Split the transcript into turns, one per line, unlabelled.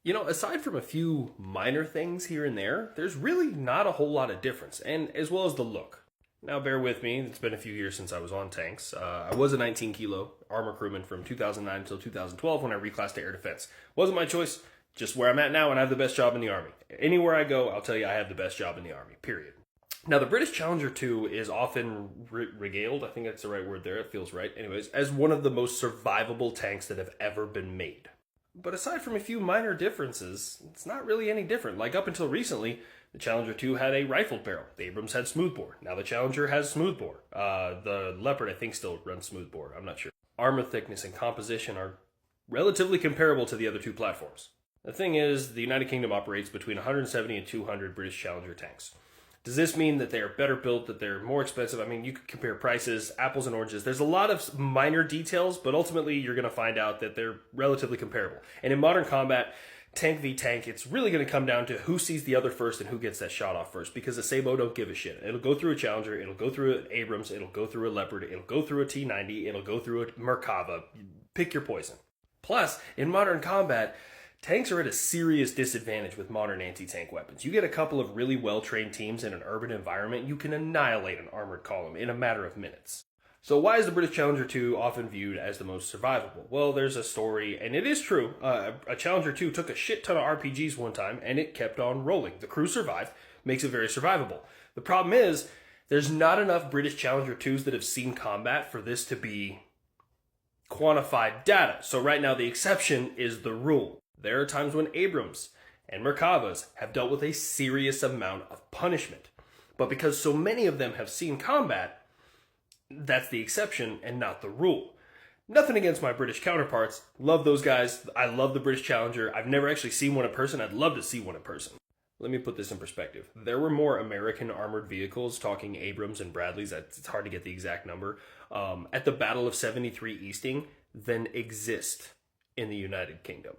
Aside from a few minor things here and there, there's really not a whole lot of difference, and as well as the look. Now, bear with me, it's been a few years since I was on tanks. I was a 19 kilo armor crewman from 2009 until 2012 when I reclassed to air defense. Wasn't my choice, just where I'm at now, and I have the best job in the Army. Anywhere I go, I'll tell you I have the best job in the Army, period. Now, the British Challenger 2 is often regaled, I think that's the right word there, it feels right, anyways, as one of the most survivable tanks that have ever been made. But aside from a few minor differences, it's not really any different. Like up until recently, the Challenger 2 had a rifled barrel. The Abrams had smoothbore. Now the Challenger has smoothbore. The Leopard, I think, still runs smoothbore. I'm not sure. Armor thickness and composition are relatively comparable to the other two platforms. The thing is, the United Kingdom operates between 170 and 200 British Challenger tanks. Does this mean that they are better built, that they're more expensive? I mean, you could compare prices, apples and oranges. There's a lot of minor details, but ultimately you're going to find out that they're relatively comparable. And in modern combat, tank v tank, it's really going to come down to who sees the other first and who gets that shot off first, because the Sabo don't give a shit. It'll go through a Challenger, it'll go through an Abrams, it'll go through a Leopard, it'll go through a T-90, it'll go through a Merkava. Pick your poison. Plus, in modern combat, tanks are at a serious disadvantage with modern anti-tank weapons. You get a couple of really well-trained teams in an urban environment, you can annihilate an armored column in a matter of minutes. So why is the British Challenger 2 often viewed as the most survivable? Well, there's a story, and it is true. A Challenger 2 took a shit ton of RPGs one time, and it kept on rolling. The crew survived, makes it very survivable. The problem is, there's not enough British Challenger 2s that have seen combat for this to be quantified data. So right now, the exception is the rule. There are times when Abrams and Merkavas have dealt with a serious amount of punishment. But because so many of them have seen combat, that's the exception and not the rule. Nothing against my British counterparts. Love those guys. I love the British Challenger. I've never actually seen one in person. I'd love to see one in person. Let me put this in perspective. There were more American armored vehicles, talking Abrams and Bradleys, it's hard to get the exact number, at the Battle of 73 Easting than exist in the United Kingdom.